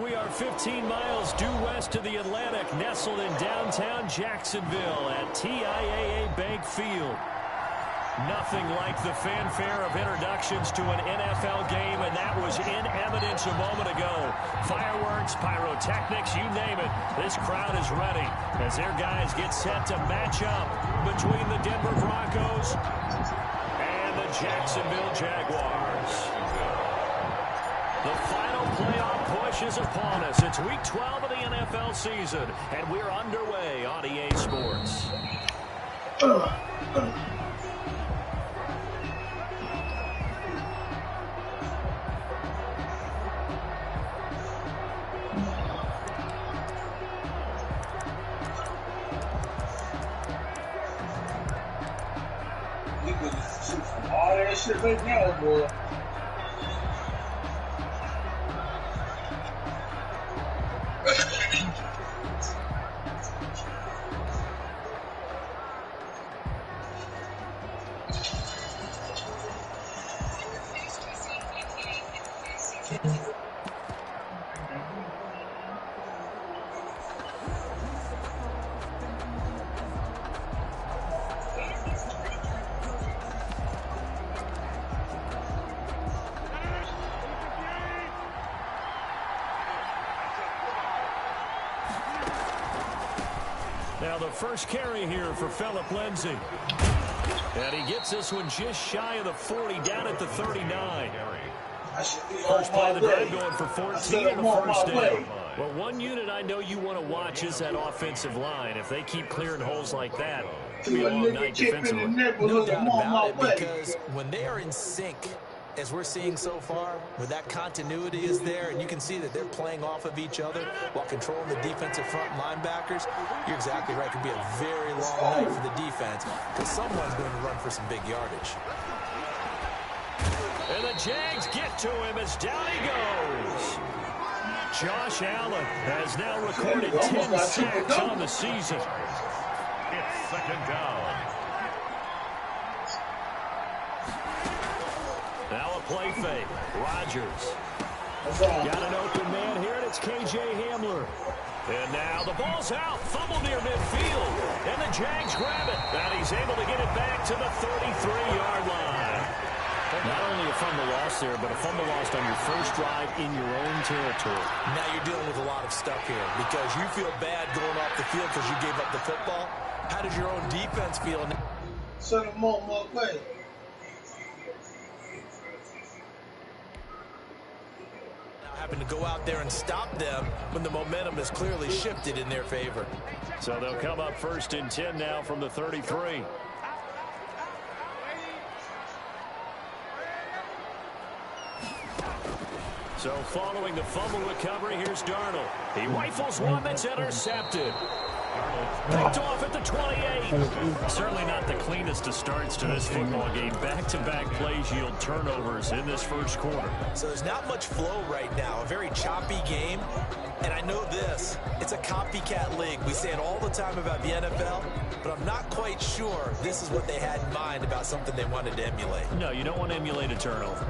We are 15 miles due west of the Atlantic, nestled in downtown Jacksonville at TIAA Bank Field. Nothing like the fanfare of introductions to an NFL game, and that was in evidence a moment ago. Fireworks, pyrotechnics, you name it. This crowd is ready as their guys get set to match up between the Denver Broncos and the Jacksonville Jaguars. The final playoff push is upon us. It's week 12 of the NFL season, and we're underway on EA Sports. We could shoot from all that shit right now, boy. Now the first carry here for Phillip Lindsay. And he gets this one just shy of the 40, down at the 39. First play of the drive going for 14 and a first down. Well, one unit I know you want to watch is that offensive line. If they keep clearing holes like that, it'll be a long night defensively. No doubt about it, because when they are in sync, as we're seeing so far, where that continuity is there, and you can see that they're playing off of each other while controlling the defensive front linebackers, you're exactly right. It could be a very long night for the defense because someone's going to run for some big yardage. And the Jags get to him as down he goes. Josh Allen has now recorded 10 sacks on the season. It's second down. Now a play fake. Rodgers. Got an open man here, and it's KJ Hamler. And now the ball's out. Fumble near midfield. And the Jags grab it. And he's able to get it back to the 33-yard line. Not only a fumble loss there, but a fumble lost on your first drive in your own territory. Now you're dealing with a lot of stuff here because you feel bad going off the field because you gave up the football. How does your own defense feel? Send them more way. Having to go out there and stop them when the momentum is clearly shifted in their favor. So they'll come up first and 10 now from the 33. So following the fumble recovery, here's Darnold. He rifles one that's intercepted. Picked off at the 28. Certainly not the cleanest of starts to this football game. Back-to-back plays yield turnovers in this first quarter. So there's not much flow right now. A very choppy game. And I know this. It's a copycat league. We say it all the time about the NFL, but I'm not quite sure this is what they had in mind about something they wanted to emulate. No, you don't want to emulate a turnover.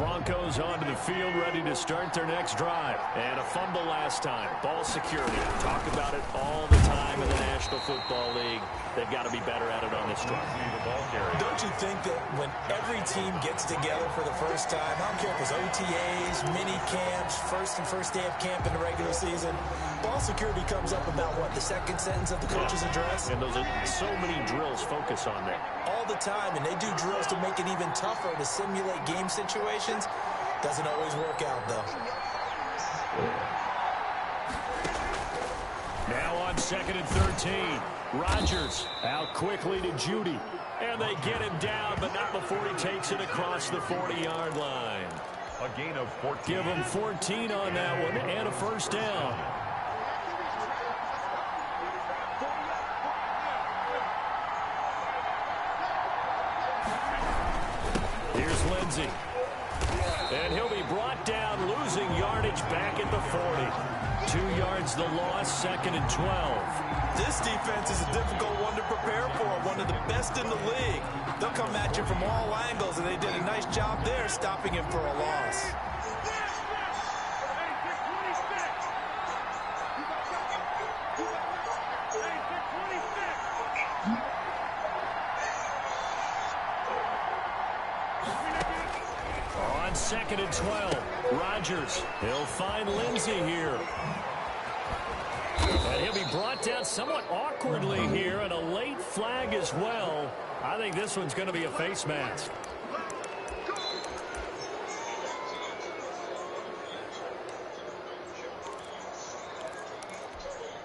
Broncos onto the field, ready to start their next drive. And a fumble last time. Ball security. Talk about it all the time in the National Football League. They've got to be better at it on this drive. Don't you think that when every team gets together for the first time, I don't care if it's OTAs, mini camps, first day of camp in the regular season, ball security comes up about, what, the second sentence of the coach's address? And those are so many drills focus on that. All the time, and they do drills to make it even tougher to simulate game situations. Doesn't always work out, though. Now on 2nd and 13. Rodgers out quickly to Judy. And they get him down, but not before he takes it across the 40-yard line. A gain of 14. Give him 14 on that one and a first down. Here's Lindsey. And he'll be brought down, losing yardage back at the 40. 2 yards the loss, 2nd and 12. This defense is a difficult one to prepare for, one of the best in the league. They'll come at you from all angles, and they did a nice job there stopping him for a loss. On 2nd and 12, Rodgers. He'll find Lindsey here. And he'll be brought down somewhat awkwardly here, and a late flag as well. I think this one's going to be a face mask.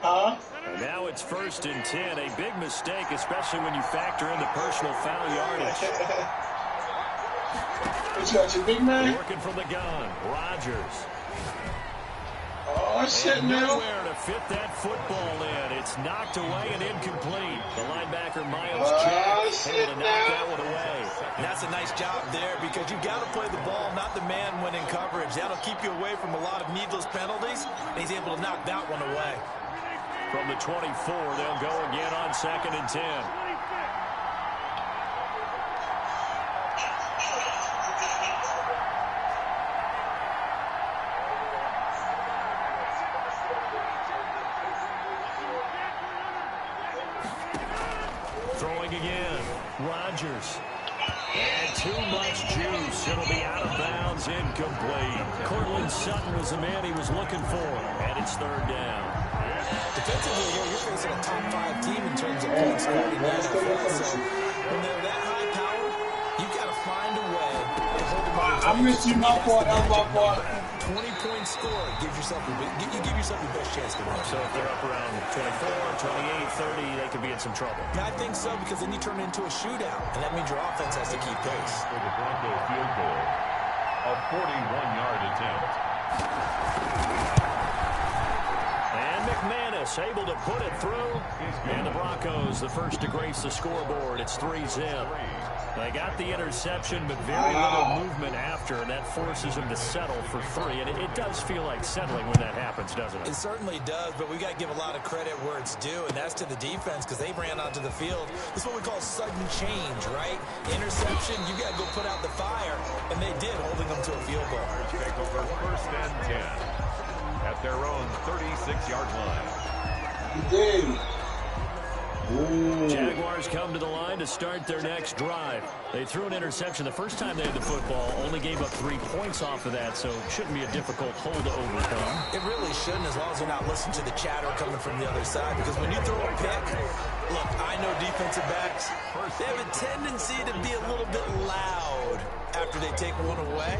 And now it's 1st and 10. A big mistake, especially when you factor in the personal foul yardage. What you got, your big man? Working from the gun, Rodgers. Oh, shit, and man. nowhere to fit that football in. It's knocked away and incomplete. The linebacker, Miles Jack, able to knock that one away. And that's a nice job there because you've got to play the ball, not the man when in coverage. That'll keep you away from a lot of needless penalties, and he's able to knock that one away. From the 24, they'll go again on 2nd and 10. Throwing again, Rodgers. And too much juice. It'll be out of bounds, incomplete. Cortland Sutton was the man he was looking for, and it's 3rd down. Defensively here, you're facing a top 5 team in terms of points scored in the NFL. So when they're that high powered, you've got to find a way to hold them on. I missed you, my part. That's my part. 20-point score gives yourself give yourself your best chance to win. So if they're up around 24, 28, 30, they could be in some trouble. Yeah, I think so, because then you turn it into a shootout, and that means your offense has to keep pace. For the Broncos field goal, a 41-yard attempt. And McManus able to put it through. And the Broncos, the first to grace the scoreboard. It's 3-zip. They got the interception, but very little movement after, and that forces them to settle for 3. And it does feel like settling when that happens, doesn't it? It certainly does, but we got to give a lot of credit where it's due, and that's to the defense because they ran onto the field. This is what we call sudden change, right? Interception, you got to go put out the fire, and they did, holding them to a field goal. Take over 1st and 10 at their own 36-yard line. You did. Ooh. Jaguars come to the line to start their next drive. They threw an interception the first time they had the football, only gave up 3 points off of that, so it shouldn't be a difficult hole to overcome. It really shouldn't, as long as you're not listening to the chatter coming from the other side, because when you throw a pick, look, I know defensive backs, they have a tendency to be a little bit loud after they take one away,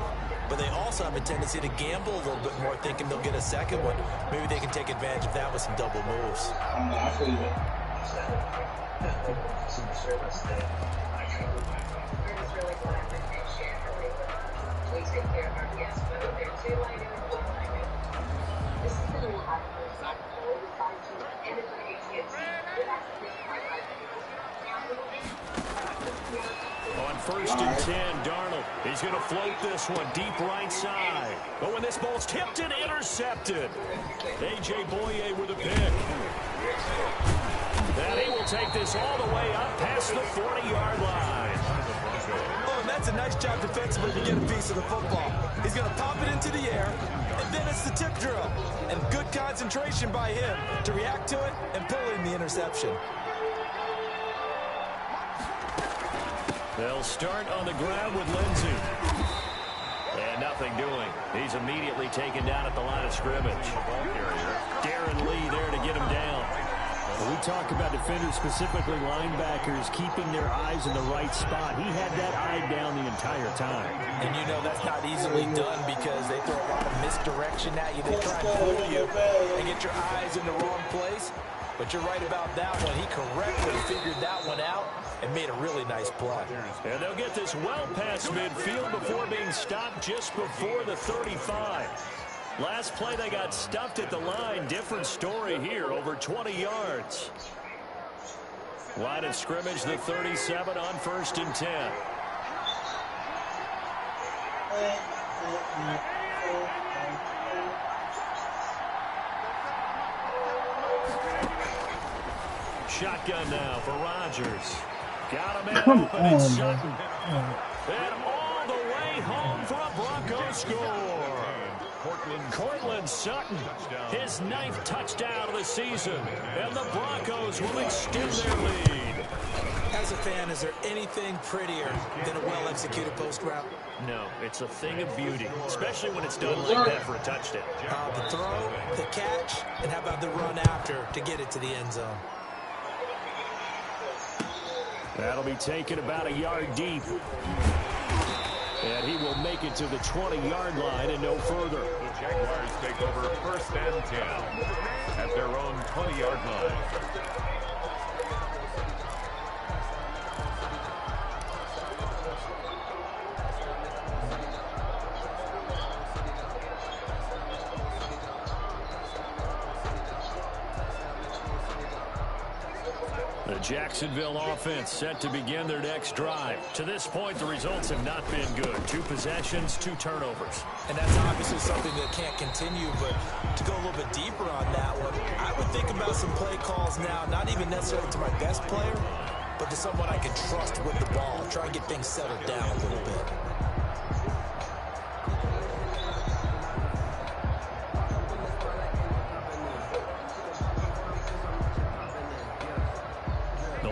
but they also have a tendency to gamble a little bit more, thinking they'll get a second one. Maybe they can take advantage of that with some double moves. I feel you. On 1st and 10, Darnold. He's going to float this one deep right side. But when this ball's tipped and intercepted, A.J. Boye with a pick. And he will take this all the way up past the 40-yard line. Oh, and that's a nice job defensively to get a piece of the football. He's going to pop it into the air, and then it's the tip drill. And good concentration by him to react to it and pull in the interception. They'll start on the ground with Lindsey. And nothing doing. He's immediately taken down at the line of scrimmage. Darren Lee there to get him down. When we talk about defenders, specifically linebackers, keeping their eyes in the right spot. He had that eye down the entire time. And you know that's not easily done because they throw a lot of misdirection at you. They try and fool you and get your eyes in the wrong place. But you're right about that one. He correctly figured that one out and made a really nice play. And they'll get this well past midfield before being stopped just before the 35. Last play they got stuffed at the line. Different story here, over 20 yards. Line of scrimmage, the 37 on 1st and 10. Shotgun now for Rodgers. Got him in open, it's Sutton. And all the way home for a Broncos score. Cortland Sutton, his 9th touchdown of the season. And the Broncos will extend their lead. As a fan, is there anything prettier than a well-executed post route? No, it's a thing of beauty, especially when it's done like that for a touchdown. The throw, the catch, and how about the run after to get it to the end zone? That'll be taken about a yard deep. And he will make it to the 20-yard line and no further. The Jaguars take over 1st and 10 at their own 20-yard line. The Jacksonville offense set to begin their next drive. To this point, the results have not been good. 2 possessions, 2 turnovers. And that's obviously something that can't continue, but to go a little bit deeper on that one, I would think about some play calls now, not even necessarily to my best player, but to someone I can trust with the ball. Try and get things settled down a little bit.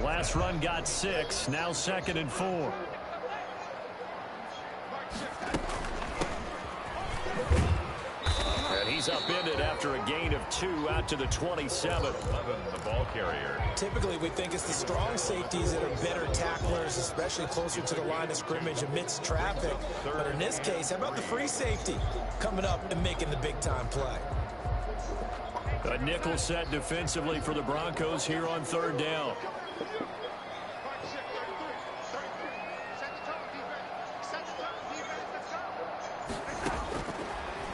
Last run got 6, now 2nd and 4. And he's upended after a gain of 2 out to the 27. 11, the ball carrier. Typically, we think it's the strong safeties that are better tacklers, especially closer to the line of scrimmage amidst traffic. But in this case, how about the free safety coming up and making the big-time play? A nickel set defensively for the Broncos here on 3rd down.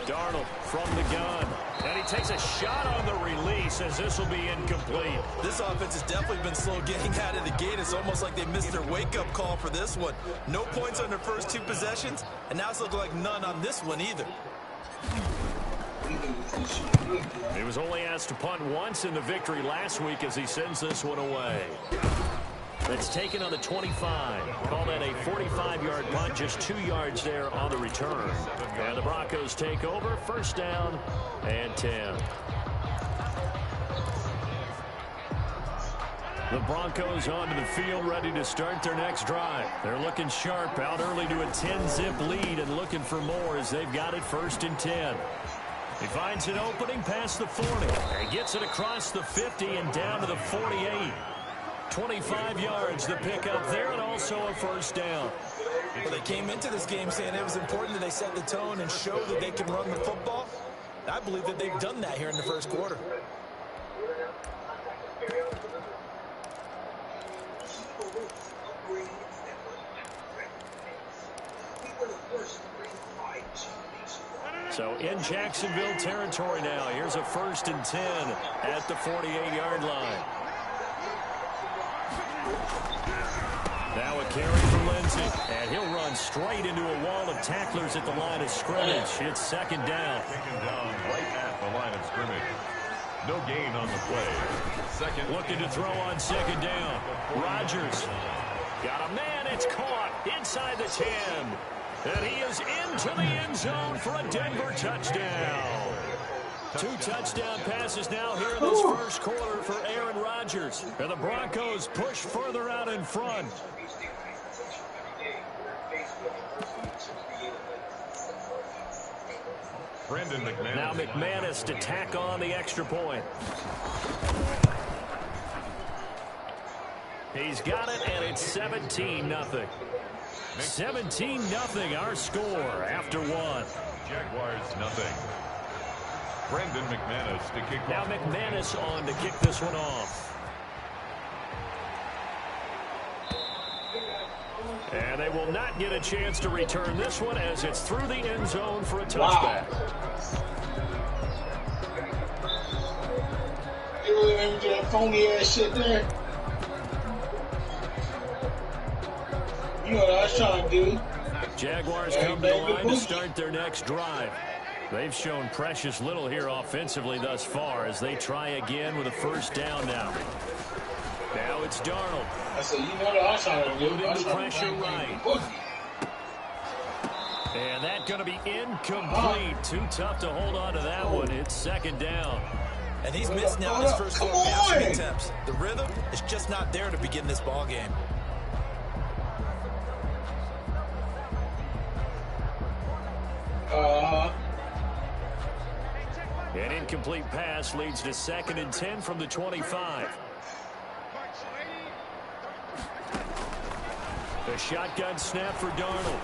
Darnold from the gun. And he takes a shot on the release as this will be incomplete. This offense has definitely been slow getting out of the gate. It's almost like they missed their wake-up call for this one. No points on their first 2 possessions, and now it's looking like none on this one either. He was only asked to punt once in the victory last week as he sends this one away. It's taken on the 25. Call that a 45-yard punt, just 2 yards there on the return. And the Broncos take over, 1st down and 10. The Broncos onto the field, ready to start their next drive. They're looking sharp, out early to a 10-zip lead and looking for more as they've got it 1st and 10. He finds an opening past the 40. And gets it across the 50 and down to the 48. 25 yards the pickup there, and also a 1st down. Well, they came into this game saying it was important that they set the tone and show that they can run the football. I believe that they've done that here in the 1st quarter. So in Jacksonville territory now. Here's a 1st and 10 at the 48-yard line. Now a carry for Lindsey, and he'll run straight into a wall of tacklers at the line of scrimmage. It's 2nd down. Taken down right at the line of scrimmage. No gain on the play. 2nd. Looking to throw on 2nd down. Rodgers got a man. It's caught inside the 10. And he is into the end zone for a Denver touchdown. 2 touchdown passes now here in this first quarter for Aaron Rodgers. And the Broncos push further out in front. Brandon McManus. Now McManus to tack on the extra point. He's got it, and it's 17-0. 17-0 our score after 1. Jaguars nothing. Brandon McManus to kick off. Now McManus on to kick this one off. And they will not get a chance to return this one as it's through the end zone for a touchback. Wow. You really made me do that phony ass shit there. You know what I was trying to do. Jaguars come to the line to start their next drive. They've shown precious little here offensively thus far as they try again with a first down now. Now it's Darnold. I said, you know what I was trying to do. Alluding to pressure right. And that's going to be incomplete. Too tough to hold on to that one. It's second down. And he's missed now his first 4 passing attempts. The rhythm is just not there to begin this ball game. An incomplete pass leads to 2nd and 10 from the 25. The shotgun snap for Darnold.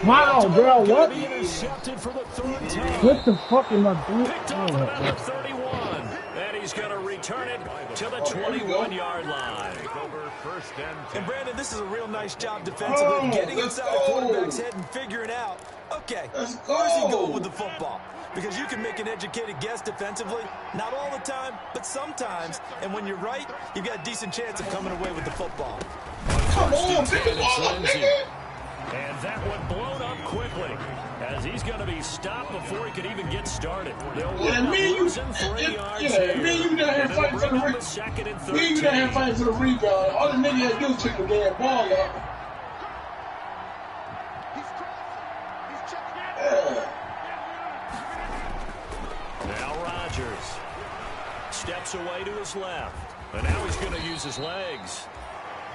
Wow, bro, what? Intercepted for the 3rd time. What the fuck am I doing? Picked off at the 31. And he's going to return it to the 21-yard line. And Brandon, this is a real nice job defensively, getting inside the quarterback's head and figuring out, okay, where's he going with the football? Because you can make an educated guess defensively, not all the time, but sometimes. And when you're right, you've got a decent chance of coming away with the football. Come on, pick it up, nigga. And that one blown up quickly as he's going to be stopped before he could even get started. They'll Yeah, me and you down here fighting for the rebound. Me and you down here fighting for the rebound. All the nigga had to do was pick the damn ball up. Now Rodgers steps away to his left. And now he's going to use his legs.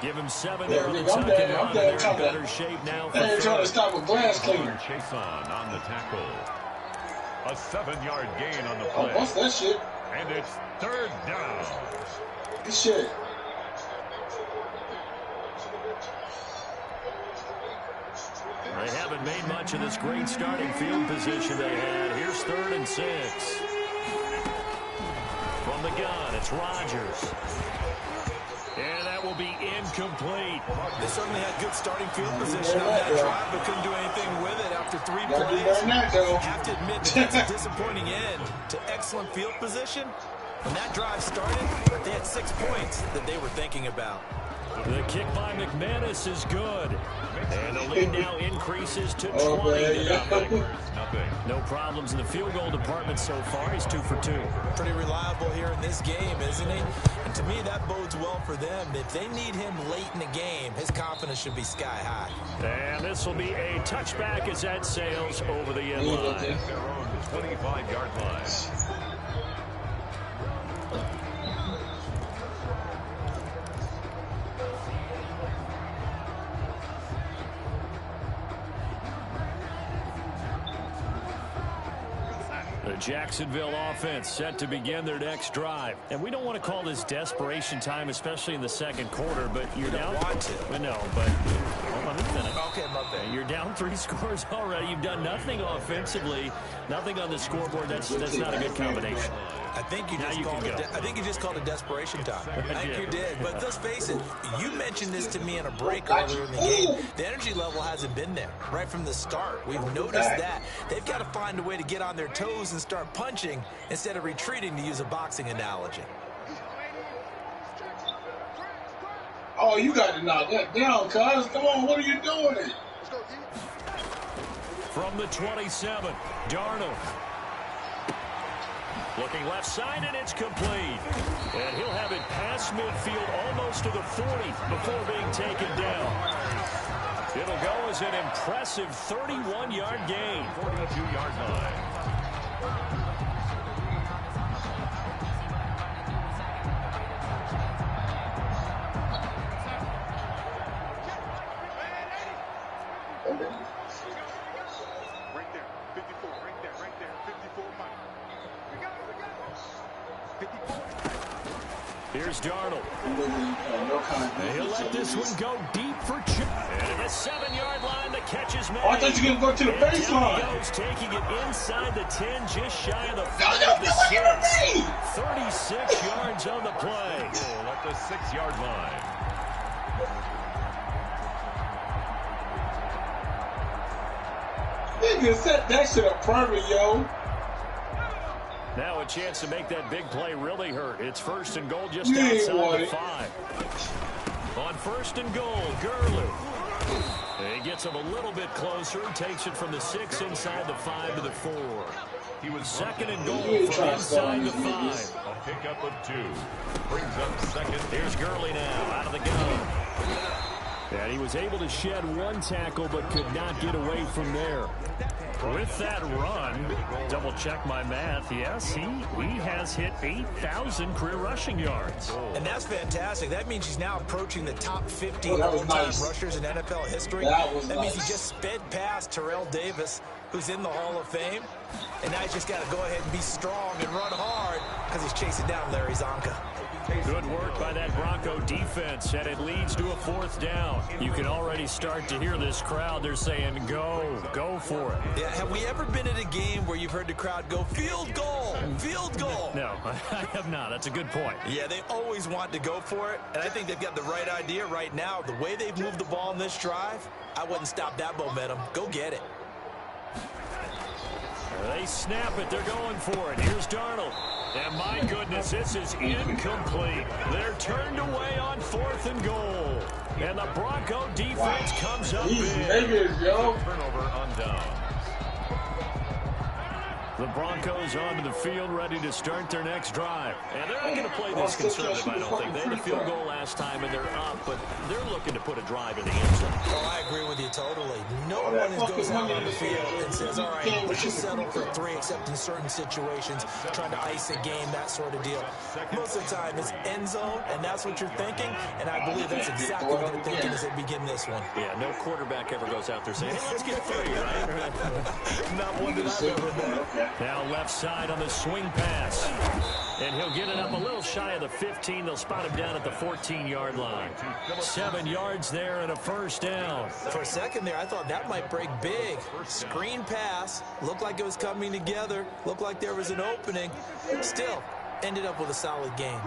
Give him 7 there. I'm trying better shape now. They ain't trying to stop a glass cleaner. Chase on the tackle. A 7-yard gain on the Oh, play. what's that shit? And it's 3rd down. Good shit. They haven't made much of this great starting field position they had. Here's 3rd and 6. From the gun, it's Rodgers. And that will be incomplete. They certainly had good starting field position on that drive, but couldn't do anything with it after 3 plays. Have to admit that that's a disappointing end to excellent field position. When that drive started, they had 6 points that they were thinking about. The kick by McManus is good. And the lead now increases to 20-0. No problems in the field goal department so far. He's 2 for 2. Pretty reliable here in this game, isn't he? And to me, that bodes well for them. If they need him late in the game, his confidence should be sky high. And this will be a touchback as that sails over the end line. Their own 25-yard line. The Jacksonville offense set to begin their next drive. And we don't want to call this desperation time, especially in the second quarter, but you're down. Want to. No, but hold on, let me finish. Okay, my bad. You're down 3 scores already. You've done nothing offensively, nothing on the scoreboard. That's not a good combination. I think you just called it desperation time. I think you did. But let's face it, you mentioned this to me in a break earlier in the game. The energy level hasn't been there right from the start. We've noticed that. They've got to find a way to get on their toes and start punching instead of retreating, to use a boxing analogy. Oh, you got to knock that down, cuz. Come on, what are you doing? From the 27, Darnold. Looking left side, and it's complete. And he'll have it past midfield almost to the 40 before being taken down. It'll go as an impressive 31-yard gain. 42-yard line. Right there, 54, right there, 54, Mike. We got it. 54. Here's Darnold. He'll let this one go deep for Chip. And the 7-yard line, the catch is made. Oh, I thought you were going to go to the baseline. He goes, taking it inside the 10, just shy of the 5 No, of the 6. 36 yards on the play. Goal at the 6-yard line. Nigga, set that shit up perfect, yo. Now a chance to make that big play really hurt. It's first and goal just outside the 5. On first and goal, Gurley. He gets him a little bit closer, takes it from the 6 inside the 5 to the 4. He was Second and goal from inside the 5. A pickup of 2. Brings up second. Here's Gurley now out of the gun. And he was able to shed one tackle but could not get away from there. With that run, double check my math, yes, he has hit 8,000 career rushing yards. And that's fantastic. That means he's now approaching the top 50 that was all-time nice. rushers in NFL history. That was means he nice. just sped past Terrell Davis, who's in the Hall of Fame. And now he's just got to go ahead and be strong and run hard because he's chasing down Larry Zonka. Good work by that Bronco defense, and it leads to a 4th down. You can already start to hear this crowd. They're saying, go for it. Yeah, have we ever been at a game where you've heard the crowd go, field goal, field goal? No, I have not. That's a good point. Yeah, they always want to go for it, and I think they've got the right idea right now. The way they've moved the ball in this drive, I wouldn't stop that momentum. Go get it. They snap it. They're going for it. Here's Darnold. And my goodness, this is incomplete. They're turned away on 4th and goal. And the Bronco defense comes up These big. niggas, yo. Turnover on downs. The Broncos onto the field, ready to start their next drive. And they're not going to play this conservative, I don't think. They had a field goal last time, and they're up, but they're looking to put a drive in the end zone. Oh, I agree with you totally. No one goes out on the field and says, all right, let's just settle for 3, except in certain situations, trying to ice a game, that sort of deal. Most of the time, it's end zone, and that's what you're thinking, and I believe that's exactly what they're thinking as they begin this one. Yeah, no quarterback ever goes out there saying, hey, let's get 3, right? Not one that I've ever met. Now left side on the swing pass. And he'll get it up a little shy of the 15. They'll spot him down at the 14-yard line. 7 yards there and a 1st down. For a second there, I thought that might break big. Screen pass. Looked like it was coming together. Looked like there was an opening. Still, ended up with a solid game.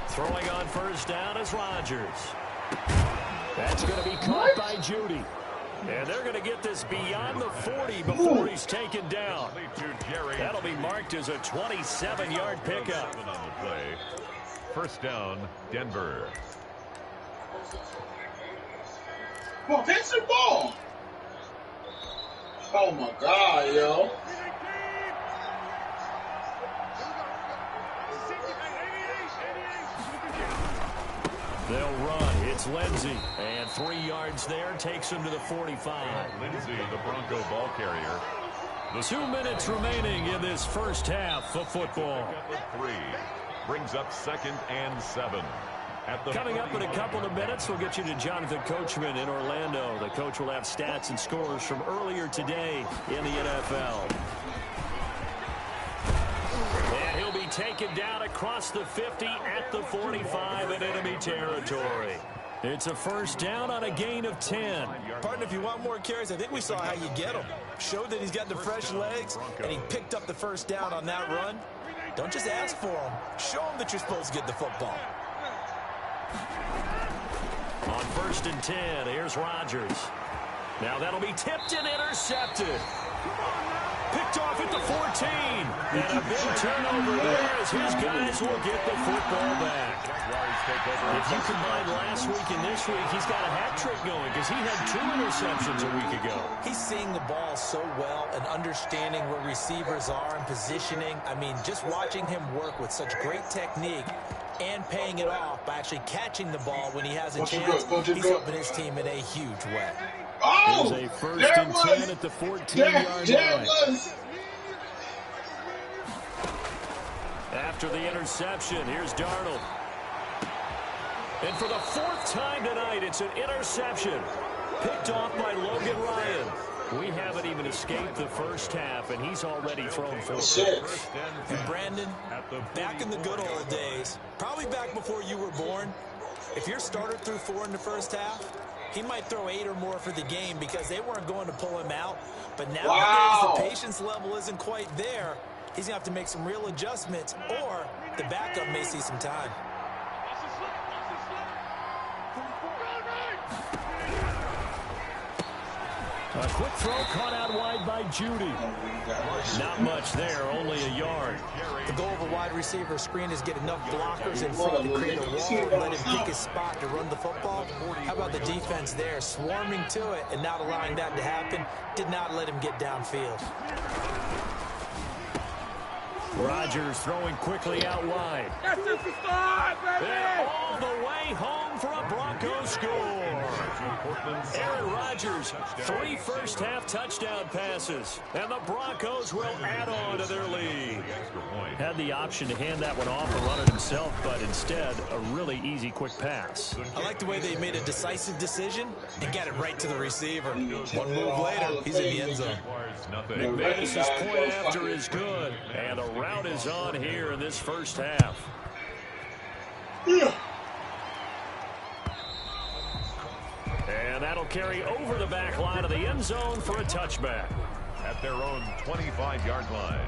Throwing on 1st down is Rodgers. That's going to be caught by Judy. And they're going to get this beyond the 40 before he's taken down. That'll be marked as a 27-yard pickup. On the play. 1st down, Denver. Come on, catch the ball. Oh, my God, yo. They'll run. It's Lindsey. And 3 yards there takes him to the 45. Lindsey, the Bronco ball carrier. 2 minutes remaining in this first half of football. 3 brings up 2nd and 7. Coming up in a couple of minutes, we'll get you to Jonathan Coachman in Orlando. The coach will have stats and scores from earlier today in the NFL. And he'll be taken down across the 50 at the 45 in enemy territory. It's a 1st down on a gain of 10. Partner, if you want more carries, I think we saw how you get him. Showed that he's got the fresh legs, and he picked up the 1st down on that run. Don't just ask for him. Show him that you're supposed to get the football. On 1st and 10, here's Rodgers. Now that'll be tipped and intercepted. Picked off at the 14. And a big turnover there as his guys will get the football back. If you combine last week and this week, he's got a hat trick going because he had 2 interceptions a week ago. He's seeing the ball so well and understanding where receivers are and positioning. I mean, just watching him work with such great technique and paying it off by actually catching the ball when he has a chance, he's helping his team in a huge way. Oh, there's a first and 10 at the 14-yard line. After the interception, here's Darnold. And for the 4th time tonight, it's an interception. Picked off by Logan Ryan. We haven't even escaped the first half, and he's already thrown 4 picks. And Brandon, back in the good old days, probably back before you were born, if your starter threw 4 in the first half, he might throw 8 or more for the game because they weren't going to pull him out. But nowadays, the patience level isn't quite there. He's going to have to make some real adjustments, or the backup may see some time. A quick throw caught out wide by Judy. Not much there, only a yard. The goal of a wide receiver screen is get enough blockers in front to create a wall and let him pick his spot to run the football. How about the defense there, swarming to it and not allowing that to happen? Did not let him get downfield. Rodgers throwing quickly out wide. That's just the start, baby! And all the way home for a Broncos score. Aaron Rodgers, 3 first-half touchdown passes, and the Broncos will add on to their lead. Had the option to hand that one off and run it himself, but instead, a really easy, quick pass. I like the way they made a decisive decision and got it right to the receiver. 1 move later, he's in the end zone. McManus's point after is good, and the route is on here in this first half. And that'll carry over the back line of the end zone for a touchback. At their own 25-yard line.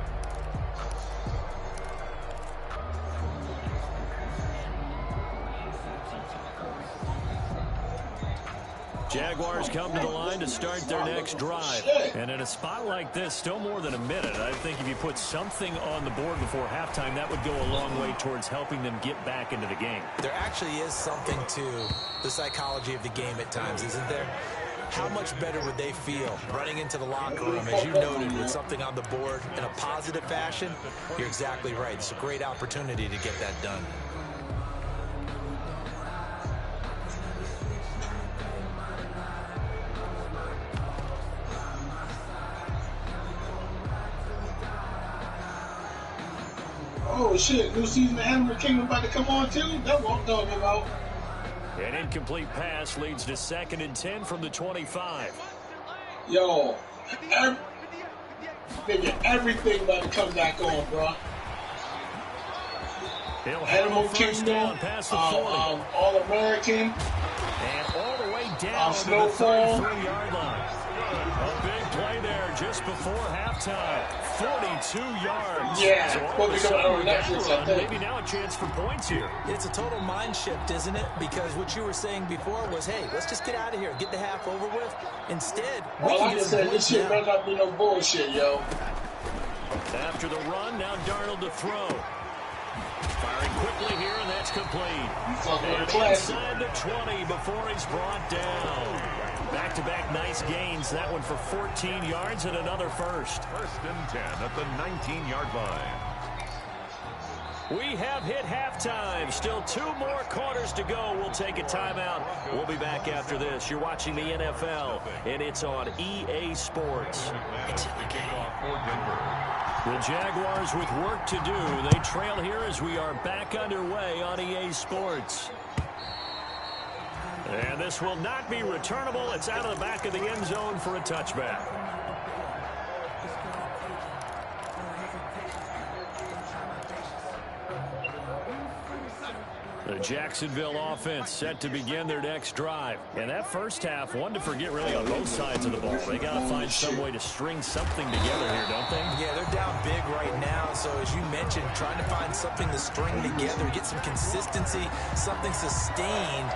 Jaguars come to the line to start their next drive. And in a spot like this, still more than a minute, I think if you put something on the board before halftime, that would go a long way towards helping them get back into the game. There actually is something to the psychology of the game at times, isn't there? How much better would they feel running into the locker room, as you noted, with something on the board in a positive fashion? You're exactly right. It's a great opportunity to get that done. Oh shit, new season of Animal Kingdom about to come on too? That's what I'm talking about. An incomplete pass leads to 2nd and 10 from the 25. Yo, everything about to come back on, bro. Animal Kingdom, All-American, and all the way down to the 33-yard line. A big play there just before halftime. 42 yards. Yeah, so maybe now a chance for points here. It's a total mind shift, isn't it? Because what you were saying before was, hey, let's just get out of here, get the half over with. Instead, we can get some this shit better not be no bullshit, yo. After the run, now Darnold to throw. Firing quickly here, and that's complete. And inside the 20 before he's brought down. Back-to-back nice gains. That one for 14 yards and another first. 1st and 10 at the 19-yard line. We have hit halftime. Still 2 more quarters to go. We'll take a timeout. We'll be back after this. You're watching the NFL, and it's on EA Sports. It's in the game. The Jaguars with work to do. They trail here as we are back underway on EA Sports. And this will not be returnable. It's out of the back of the end zone for a touchback. The Jacksonville offense set to begin their next drive. And that first half, one to forget really on both sides of the ball. They got to find some way to string something together here, don't they? Yeah, they're down big right now. So as you mentioned, trying to find something to string together, get some consistency, something sustained.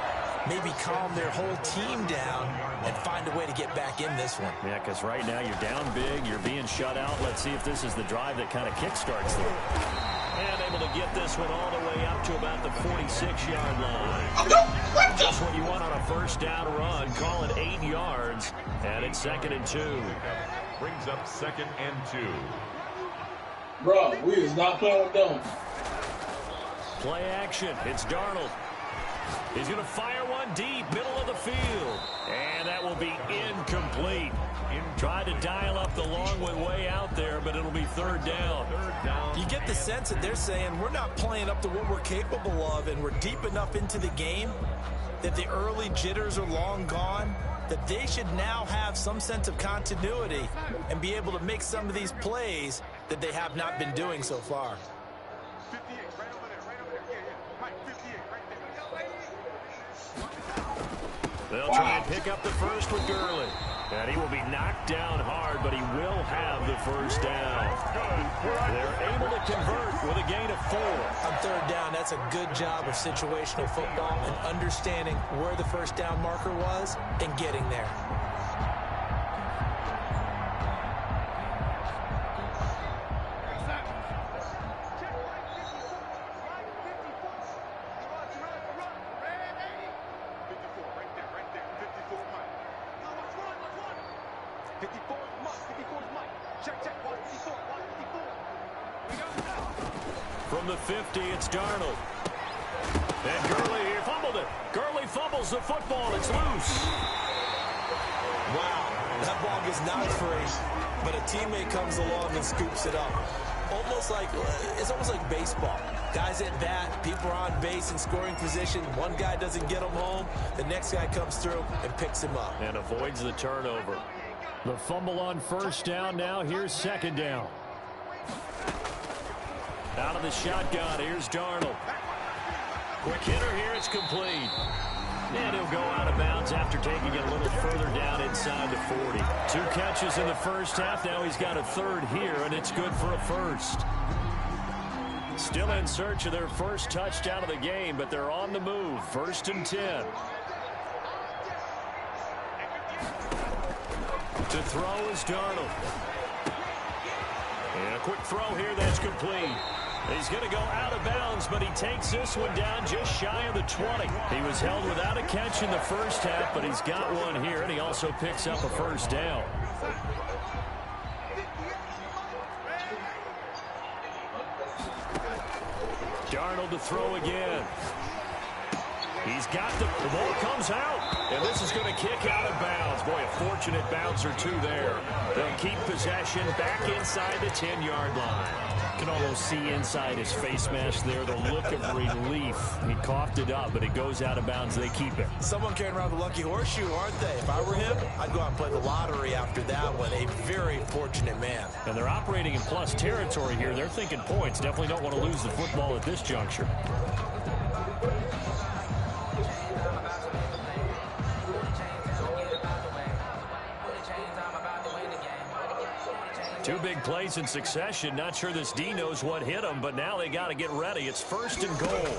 maybe calm their whole team down and find a way to get back in this one. Yeah, because right now you're down big, you're being shut out. Let's see if this is the drive that kind of kickstarts them. And able to get this one all the way up to about the 46-yard line. Just what you want on a first down run. Call it 8 yards, and it's 2nd and 2. Brings up 2nd and 2. Bro, we is not playing with them. Play action. It's Darnold. He's going to fire one deep, middle of the field. And that will be incomplete. Tried to dial up the long way out there, but it'll be 3rd down. You get the sense that they're saying we're not playing up to what we're capable of, and we're deep enough into the game that the early jitters are long gone, that they should now have some sense of continuity and be able to make some of these plays that they have not been doing so far. 58, right over there, right over there. Yeah, yeah. Mike, 58, right there. They'll try and pick up the first with Gurley. And he will be knocked down hard, but he will have the first down. They're able to convert with a gain of 4. On 3rd down, that's a good job of situational football and understanding where the first down marker was and getting there. From the 50, it's Darnold. And Gurley here fumbled it. Gurley fumbles the football. It's loose. Wow, that ball gets knocked free, but a teammate comes along and scoops it up. It's almost like baseball. Guys at bat, people are on base in scoring position. One guy doesn't get him home. The next guy comes through and picks him up. And avoids the turnover. The fumble on first down now. Here's 2nd down. Out of the shotgun, here's Darnold. Quick hitter here, it's complete. And he'll go out of bounds after taking it a little further down inside the 40. 2 catches in the first half. Now he's got a 3rd here, and it's good for a first. Still in search of their first touchdown of the game, but they're on the move. 1st and 10. To throw is Darnold. And a quick throw here that's complete. He's going to go out of bounds, but he takes this one down just shy of the 20. He was held without a catch in the first half, but he's got one here, and he also picks up a first down. Darnold to throw again. He's got the ball comes out, and this is going to kick out of bounds. Boy, a fortunate bounce or 2 there. They'll keep possession back inside the 10-yard line. You can almost see inside his face mask there the look of relief. He coughed it up, but it goes out of bounds. They keep it. Someone carrying around the lucky horseshoe, aren't they? If I were him, I'd go out and play the lottery after that one. A very fortunate man. And they're operating in plus territory here. They're thinking points. Definitely don't want to lose the football at this juncture. Two big plays in succession. Not sure this D knows what hit him, but now they got to get ready. It's 1st and goal.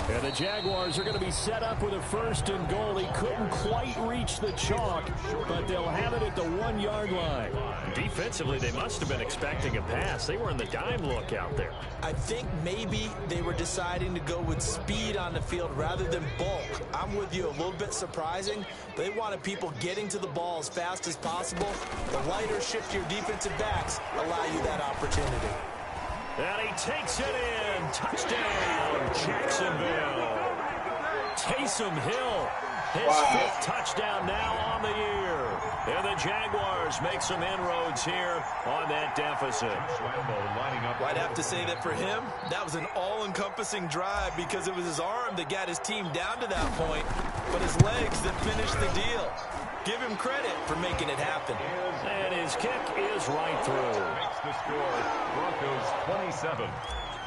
And the Jaguars are going to be set up with a 1st and goal. He couldn't quite reach the chalk, but they'll have it at the 1-yard line. Defensively, they must have been expecting a pass. They were in the dime look out there. I think maybe they were deciding to go with speed on the field rather than bulk. I'm with you, a little bit surprising. They wanted people getting to the ball as fast as possible. The lighter, shiftier defensive backs allow you that opportunity. And he takes it in. Touchdown, Jacksonville. Taysom Hill, his 5th touchdown now on the year. And the Jaguars make some inroads here on that deficit. I'd have to say that for him, that was an all-encompassing drive because it was his arm that got his team down to that point, but his legs that finished the deal. Give him credit for making it happen. And his kick is right through. Makes the score Broncos 27,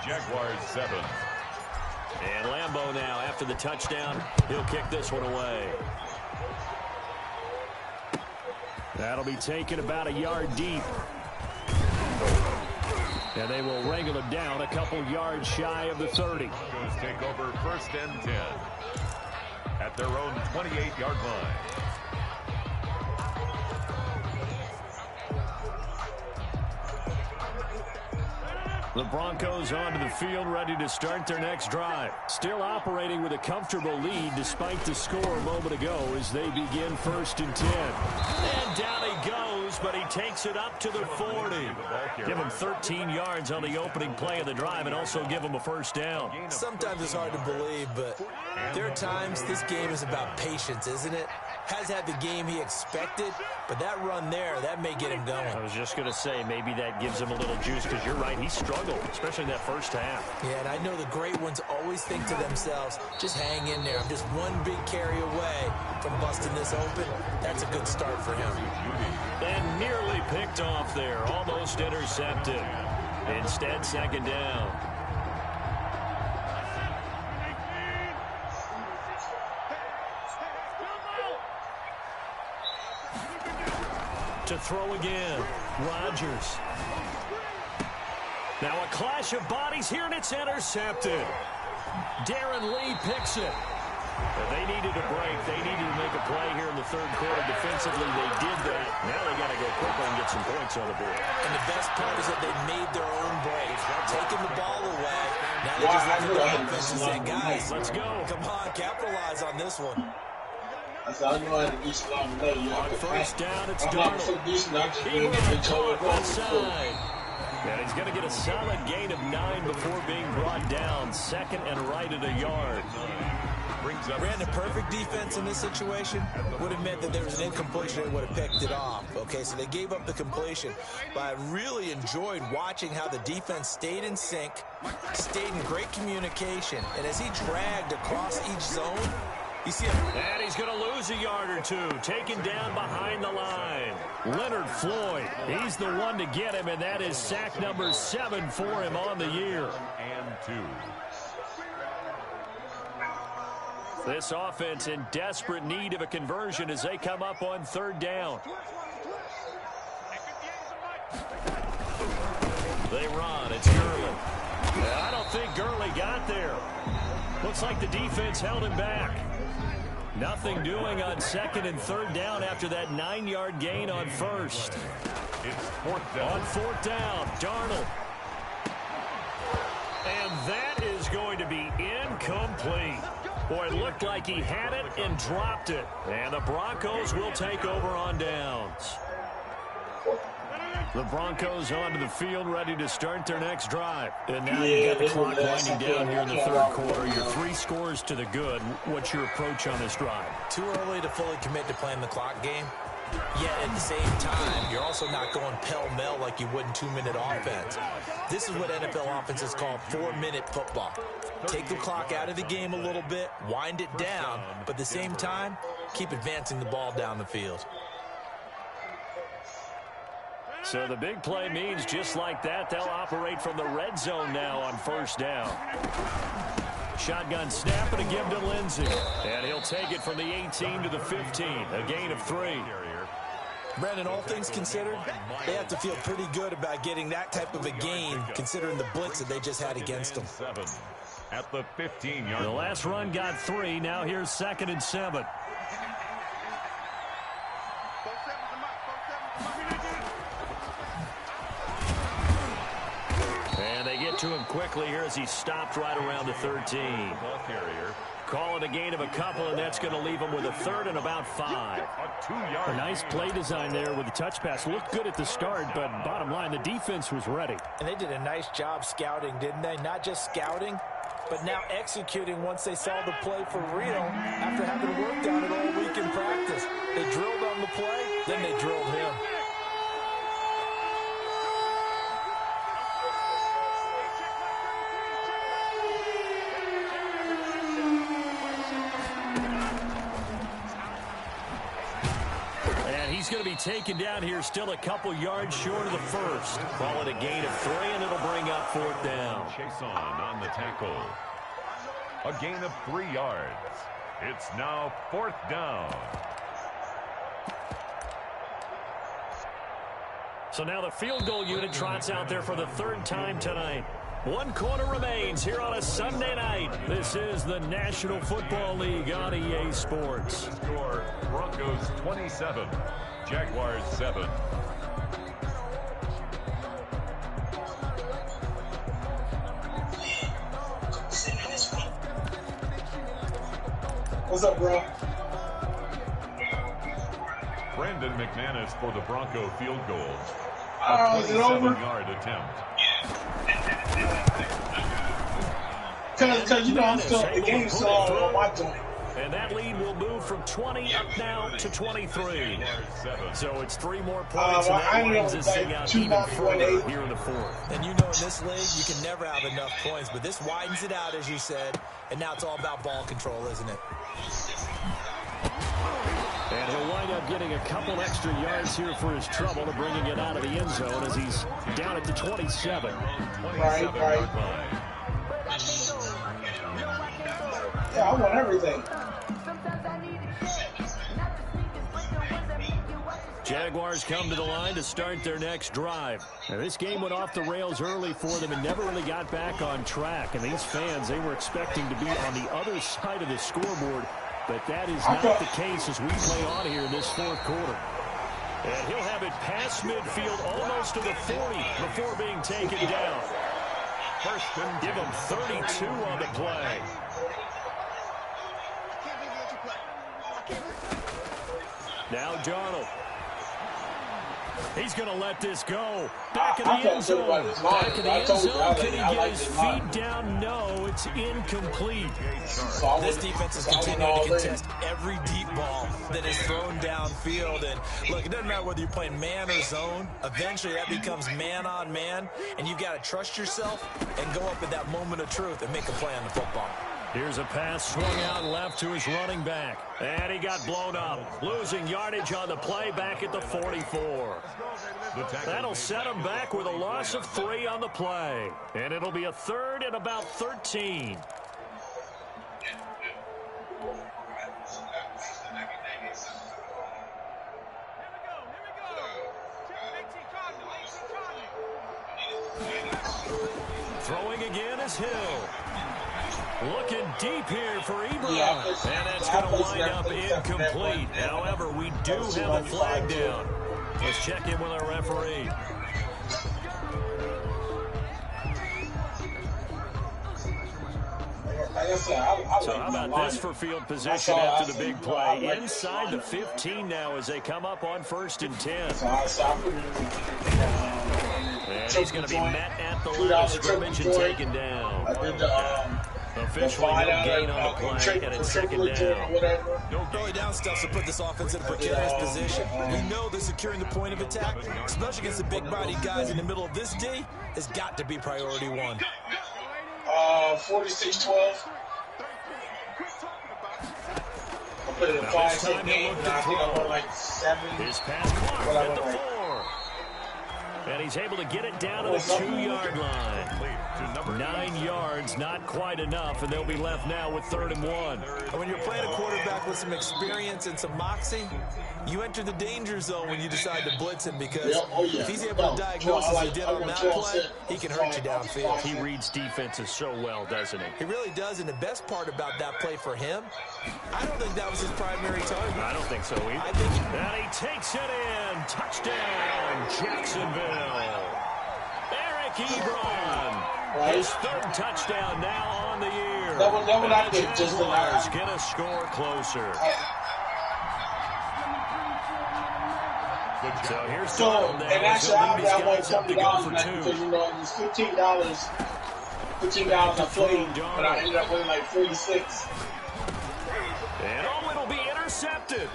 Jaguars 7. And Lambeau now, after the touchdown, he'll kick this one away. That'll be taken about a yard deep. And they will wrangle him down a couple yards shy of the 30. Broncos take over 1st and 10 at their own 28-yard line. The Broncos onto the field, ready to start their next drive. Still operating with a comfortable lead despite the score a moment ago as they begin 1st and 10. And down he goes, but he takes it up to the 40. Give him 13 yards on the opening play of the drive and also give him a 1st down. Sometimes it's hard to believe, but there are times this game is about patience, isn't it? Has had the game he expected, but that run there, that may get him going. I was just going to say, maybe that gives him a little juice because you're right, he struggled, especially in that first half. Yeah, and I know the great ones always think to themselves, just hang in there. I'm just one big carry away from busting this open. That's a good start for him. And nearly picked off there, almost intercepted. Instead, 2nd down. To throw again, Rodgers. Now a clash of bodies here, and it's intercepted. Darren Lee picks it. But they needed a break. They needed to make a play here in the 3rd quarter. Defensively, they did that. Now they got to go quickly and get some points on the board. And the best part is that they made their own break, taking the ball away. Now they just look at the offense and say, guys, let's go. Come on, capitalize on this one. I know how to be strong today. On 1st down, it's I'm not so Darnold. decent. I just He bring was it to caught Joe outside. And he's going to get a solid gain of 9 before being brought down. 2nd and right at a yard. Brandon, perfect defense in this situation would have meant that there was an incompletion and would have picked it off. Okay, so they gave up the completion. But I really enjoyed watching how the defense stayed in sync, stayed in great communication. And as he dragged across each zone, you see him. And he's going to lose a yard or two. Taken down behind the line. Leonard Floyd, he's the one to get him, and that is sack number 7 for him on the year. And 2. This offense in desperate need of a conversion as they come up on 3rd down. They run. It's Gurley. I don't think Gurley got there. Looks like the defense held him back. Nothing doing on 2nd and 3rd down after that 9-yard gain on 1st. It's 4th down. On 4th down, Darnold. And that is going to be incomplete. Boy, it looked like he had it and dropped it. And the Broncos will take over on downs. The Broncos onto the field, ready to start their next drive. And now you've got the clock winding down here in the 3rd quarter. You're 3 scores to the good. What's your approach on this drive? Too early to fully commit to playing the clock game. Yet at the same time, you're also not going pell-mell like you would in 2-minute offense. This is what NFL offenses call 4-minute football. Take the clock out of the game a little bit, wind it down, but at the same time, keep advancing the ball down the field. So the big play means just like that, they'll operate from the red zone now on 1st down. Shotgun snap and a give to Lindsey. And he'll take it from the 18 to the 15, a gain of 3. Brandon, all things considered, they have to feel pretty good about getting that type of a gain considering the blitz that they just had against them. 7 at the 15-yard. The last run got 3. Now here's 2nd and 7. And they get to him quickly here as he stopped right around the 13. Ball carrier. Call it a gain of a couple, and that's going to leave him with a 3rd and about 5. A 2-yard. A nice play design there with the touch pass. Looked good at the start, but bottom line, the defense was ready. And they did a nice job scouting, didn't they? Not just scouting, but now executing once they saw the play for real after having worked on it all week in practice. They drilled on the play, then they drilled him. He's going to be taken down here, still a couple yards short of the 1st. Call it a gain of 3, and it'll bring up 4th down. Chase on the tackle. A gain of 3 yards. It's now 4th down. So now the field goal unit trots out there for the third time tonight. 1 quarter remains here on a Sunday night. This is the National Football League on EA Sports. Score, Broncos 27, Jaguars 7. What's up, bro? Brandon McManus for the Bronco field goal. Is it over? 27-yard attempt. Because you know, the game's still on my joint. And that lead will move from 20 up now to 23. So it's 3 more points, and that widens this thing out even further here in the fourth. And you know, in this league, you can never have enough points, but this widens it out, as you said, and now it's all about ball control, isn't it? And he'll wind up getting a couple extra yards here for his trouble to bringing it out of the end zone as he's down at the 27. Right. Yeah, I want everything. Jaguars come to the line to start their next drive. Now, this game went off the rails early for them and never really got back on track. And these fans, they were expecting to be on the other side of the scoreboard. But that is not the case as we play on here in this fourth quarter. And he'll have it past midfield almost to the 40 before being taken down. First and Give him 32 on the play. Now Darnold. He's going to let this go. Back in the end zone. Back in the end zone. Can he get his feet down? No, it's incomplete. This defense is continuing to contest every deep ball that is thrown downfield. And look, it doesn't matter whether you're playing man or zone. Eventually, that becomes man on man. And you've got to trust yourself and go up at that moment of truth and make a play on the football. Here's a pass swung out left to his running back. And he got blown up. Losing yardage on the play back at the 44. That'll set him back with a loss of 3 on the play. And it'll be a third and about 13. Throwing again is Hill. Looking deep here for Ebron. And that's going to wind up incomplete. However, we do have a flag down. Let's check in with our referee. So how about this for field position after the big play? Inside the 15 now as they come up on 1st and 10. And he's going to be met at the line of scrimmage and taken down. Officially, no gain on the play, and it's 2nd down. Early down stuff to put this offense in a precarious position. We know that securing the point of attack, especially against the big-bodied guys in the middle of this D, has got to be priority 1. 46-12. I put it in 5-6 game, and I think I won like 7. His pass clock at the 4. And he's able to get it down to the 2-yard line. 9 yards, not quite enough, and they'll be left now with 3rd and 1. And when you're playing a quarterback with some experience and some moxie, you enter the danger zone when you decide to blitz him because if he's able to diagnose as he did on that play, he can hurt you downfield. He reads defenses so well, doesn't he? He really does, and the best part about that play for him, I don't think that was his primary target. I don't think so either. And he takes it in. Touchdown, Jacksonville. Eric Ebron. His 3rd touchdown now on the year. That one I did just the last. Get a score closer. So here's and actually I got like $70 because you know it was $15 I played, but I ended up winning like 46. And it'll be intercepted.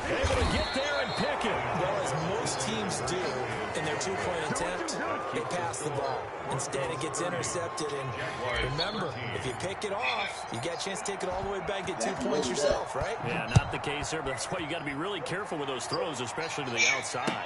Able to get there and pick it. Well, as most teams do in their 2-point attempt, they pass the ball. Instead, it gets intercepted. And remember, if you pick it off, you get a chance to take it all the way back, get 2 points yourself, right? Yeah, not the case there, but that's why you got to be really careful with those throws, especially to the outside.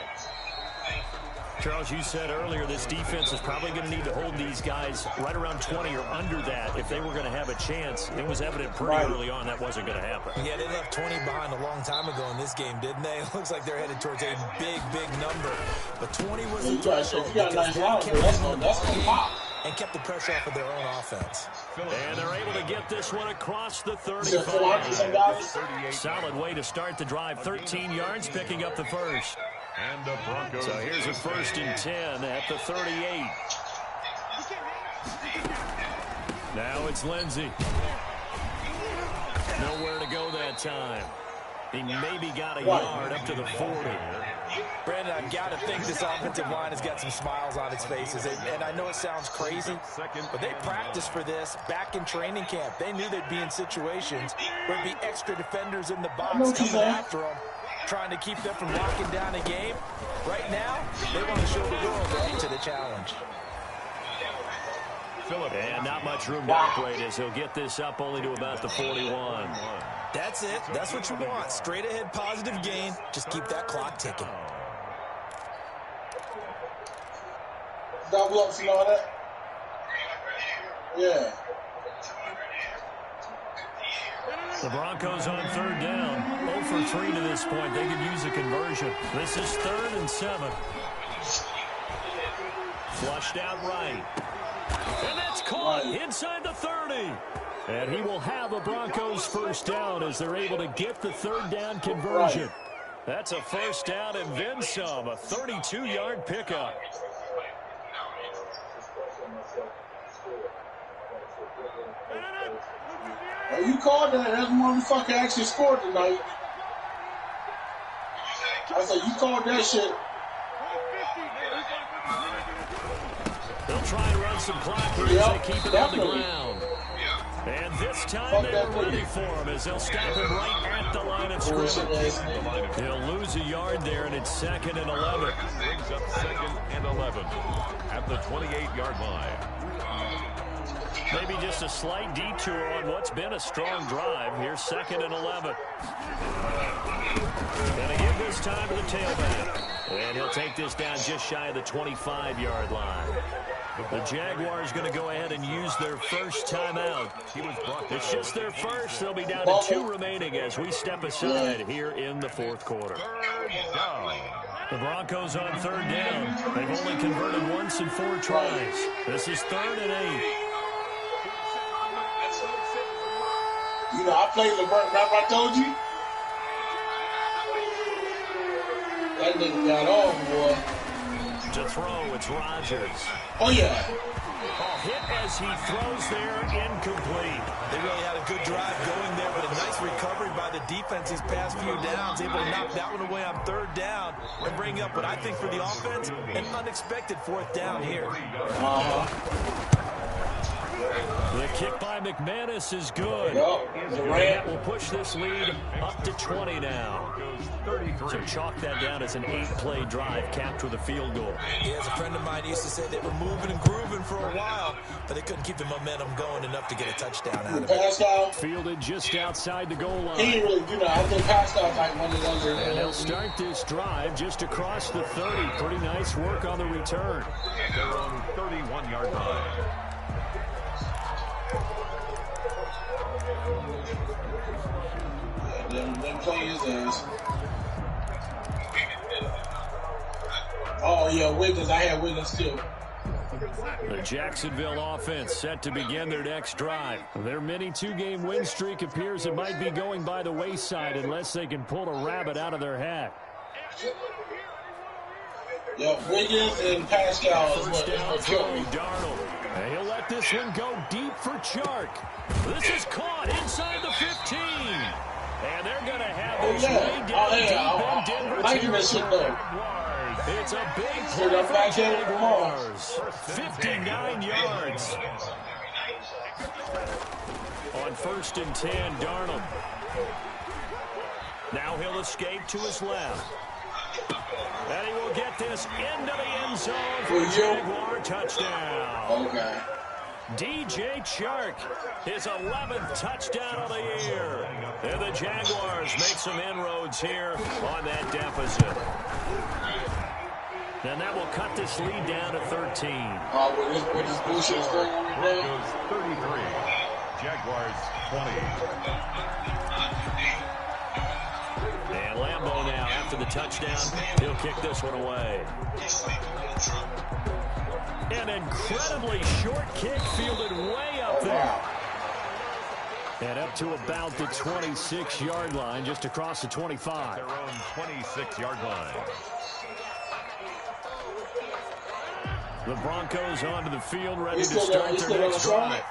Charles, you said earlier this defense is probably going to need to hold these guys right around 20 or under that if they were going to have a chance. It was evident pretty early on that wasn't going to happen. Yeah, they left 20 behind a long time ago in this game, didn't they? It looks like they're headed towards a big, big number. But 20 was the threshold because they kept getting the ball and kept the pressure off of their own offense. And they're able to get this one across the 35. Solid way to start the drive. 13 yards, picking up the first. And the Broncos. So here's a 1st and 10 at the 38. Now it's Lindsey. Nowhere to go that time. He maybe got a yard up to the 40. Brandon, I've got to think this offensive line has got some smiles on its faces. And I know it sounds crazy, but they practiced for this back in training camp. They knew they'd be in situations where there'd be extra defenders in the box coming after them, trying to keep them from locking down a game. Right now, they want to show the world they're up to the challenge. And not much room to operate as he'll get this up only to about the 41. That's it. That's what you want. Straight ahead, positive gain. Just keep that clock ticking. Double ups and all that? Yeah. The Broncos on 3rd down. 0 for 3 to this point. They could use a conversion. This is 3rd and 7. Flushed out right. And that's caught inside the 30. And he will have a Broncos 1st down as they're able to get the 3rd down conversion. That's a 1st down and then some. A 32-yard pickup. Well, you called that. That motherfucker actually scored tonight. I said, you called that shit. They'll try and run some clock here as they keep it on the ground. And this time they were ready for him as they'll stop him right at the line of scrimmage. He'll lose a yard there, and it's 2nd and 11. Brings up 2nd and 11 at the 28-yard line. Maybe just a slight detour on what's been a strong drive. Here's 2nd and 11. Gonna give this time to the tailback. And he'll take this down just shy of the 25-yard line. The Jaguars going to go ahead and use their first timeout. It's just their first. They'll be down to 2 remaining as we step aside here in the 4th quarter. The Broncos on 3rd down. They've only converted once in 4 tries. This is 3rd and 8. You know, I played LeBron. Remember I told you? That nigga got off, boy. To throw, it's Rodgers. Oh, yeah. Hit as he throws there, incomplete. They really had a good drive going there, but a nice recovery by the defense these past few downs, able to knock that one away on 3rd down and bring up what I think for the offense, an unexpected 4th down here. The kick by McManus is good. Durant will push this lead up to 20 now. So chalk that down as an 8-play drive capped with a field goal. Yeah, as a friend of mine used to say, they were moving and grooving for a while, but they couldn't keep the momentum going enough to get a touchdown out of it. Pascal Fielded just outside the goal line. He didn't really do that. I think Pascal's like one of those. And they'll start this drive just across the 30. Pretty nice work on the return. Their own 31-yard line. Them play his ass. Oh, yeah, Wiggins. I had Wiggins, too. The Jacksonville offense set to begin their next drive. Their mini 2-game win streak appears it might be going by the wayside unless they can pull a rabbit out of their hat. Yeah, Wiggins and Pascal is First down what throw, killed me. Darnold. And he'll let this one go deep for Chark. This is caught inside the 15. And they're going to have this way down deep in Denver territory. It's a big play for the Jaguars. 59 yards. On 1st and 10, Darnold. Now he'll escape to his left. And he will get this into the end zone for a Jaguar touchdown. Okay. DJ Chark, his 11th touchdown of the year. And the Jaguars make some inroads here on that deficit. And that will cut this lead down to 13. With this bullshit going on right now. Broncos 33, Jaguars 20. And Lambeau now, after the touchdown, he'll kick this one away. An incredibly short kick fielded way up there. And up to about the 26-yard line, just across the 25. Their own 26-yard line. The Broncos onto the field, ready to start their next drive.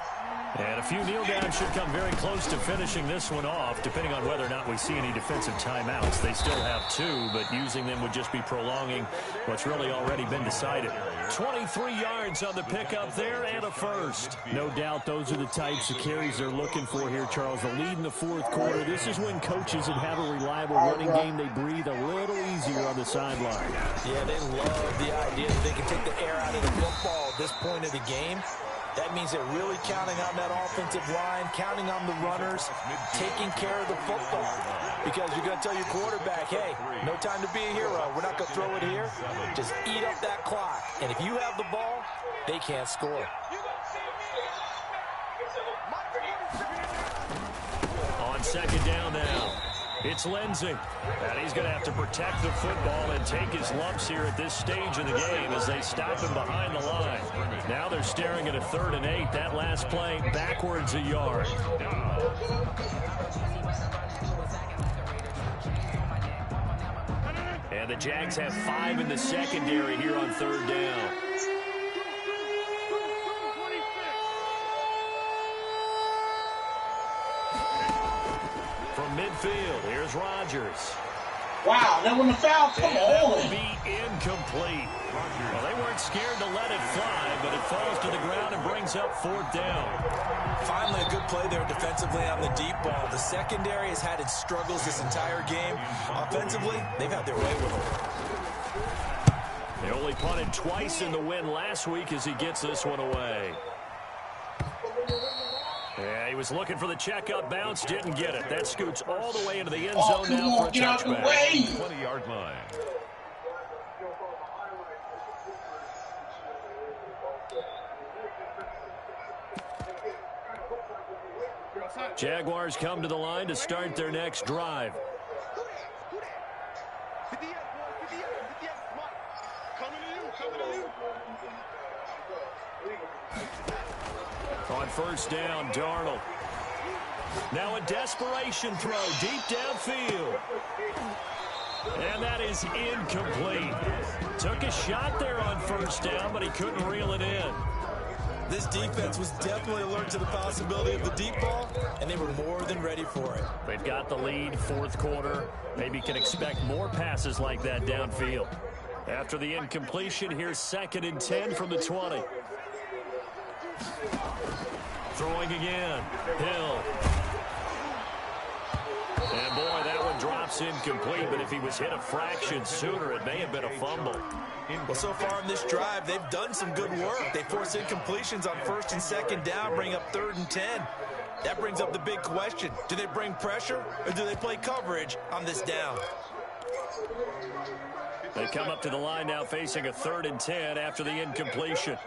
And a few kneel downs should come very close to finishing this one off, depending on whether or not we see any defensive timeouts. They still have 2, but using them would just be prolonging what's really already been decided. 23 yards on the pickup there and a first. No doubt those are the types of carries they're looking for here, Charles. The lead in the fourth quarter. This is when coaches that have a reliable running game, they breathe a little easier on the sideline. Yeah, they love the idea that they can take the air out of the football at this point of the game. That means they're really counting on that offensive line, counting on the runners, taking care of the football. Because you're going to tell your quarterback, hey, no time to be a hero. We're not going to throw it here. Just eat up that clock. And if you have the ball, they can't score. On second down now, it's Lindsey. And he's going to have to protect the football and take his lumps here at this stage of the game as they stop him behind the line. Now they're staring at a 3rd and 8. That last play backwards a yard. And the Jags have 5 in the secondary here on 3rd down. From midfield, here's Rodgers. Wow, that wasn't a foul. Come And that will on. be incomplete. Well, they weren't scared to let it fly, but it falls to the ground and brings up 4th down. Finally, a good play there defensively on the deep ball. The secondary has had its struggles this entire game. Offensively, they've had their way with them. They only punted twice in the win last week as he gets this one away. Yeah, he was looking for the checkup bounce, didn't get it. That scoots all the way into the end zone now for a touchback. 20-yard line. Jaguars come to the line to start their next drive. On first down, Darnold. Now a desperation throw deep downfield. And that is incomplete. Took a shot there on first down, but he couldn't reel it in. This defense was definitely alert to the possibility of the deep ball, and they were more than ready for it. They've got the lead, fourth quarter. Maybe can expect more passes like that downfield. After the incompletion, here's 2nd and 10 from the 20. Throwing again. Hill. And boy, that one drops incomplete, but if he was hit a fraction sooner, it may have been a fumble. Well, so far in this drive, they've done some good work. They force incompletions on 1st and 2nd down, bring up 3rd and 10. That brings up the big question. Do they bring pressure, or do they play coverage on this down? They come up to the line now facing a 3rd and 10 after the incompletion.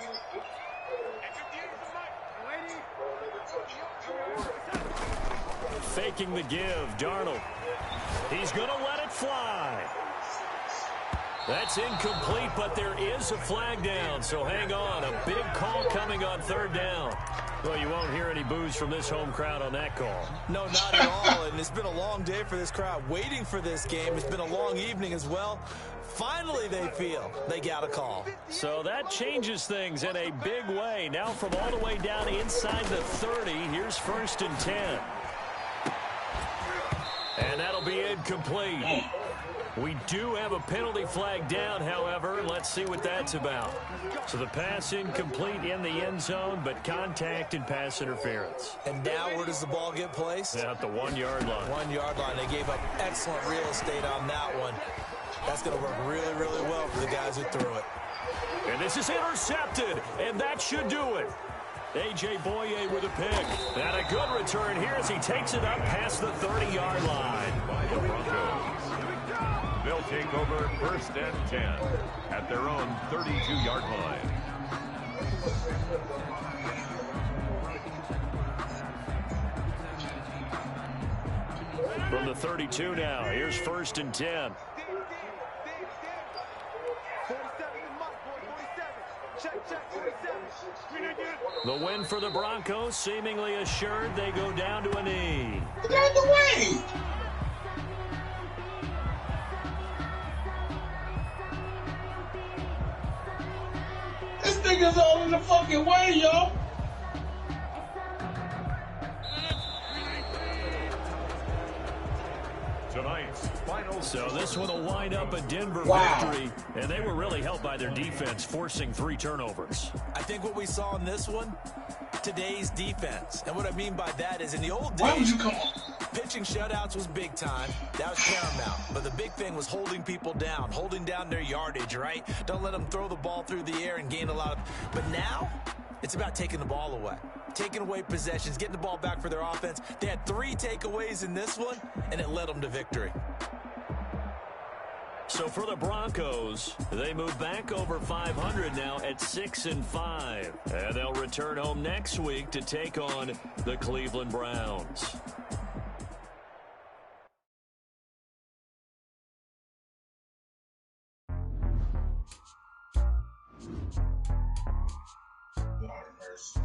Faking the give, Darnold. He's going to let it fly. That's incomplete, but there is a flag down, so hang on. A big call coming on 3rd down. Well, you won't hear any boos from this home crowd on that call. No, not at all, and it's been a long day for this crowd waiting for this game. It's been a long evening as well. Finally, they feel they got a call. So that changes things in a big way. Now from all the way down inside the 30, here's 1st and 10. And that'll be incomplete. We do have a penalty flag down, however. Let's see what that's about. So the pass incomplete in the end zone, but contact and pass interference. And now where does the ball get placed? At the 1-yard line. 1-yard line. They gave up excellent real estate on that one. That's going to work really, really well for the guys who threw it. And this is intercepted, and that should do it. A.J. Boye with a pick. And a good return here as he takes it up past the 30-yard line. By the Broncos. They'll take over first and 10 at their own 32-yard line. From the 32 now, here's first and 10. 47. The win for the Broncos, seemingly assured. They go down to a knee. Get out the way! This nigga's all in the fucking way, yo. Tonight's final. So this one will wind up a Denver victory, and they were really helped by their defense, forcing 3 turnovers. I think what we saw in this one, today's defense. And what I mean by that is in the old days, pitching shutouts was big time. That was paramount. But the big thing was holding people down, holding down their yardage, right? Don't let them throw the ball through the air and gain a lot of... But now, it's about taking the ball away. Taking away possessions, getting the ball back for their offense. They had 3 takeaways in this one, and it led them to victory. So for the Broncos, they move back over 500 now at 6-5. And they'll return home next week to take on the Cleveland Browns. Lord have mercy.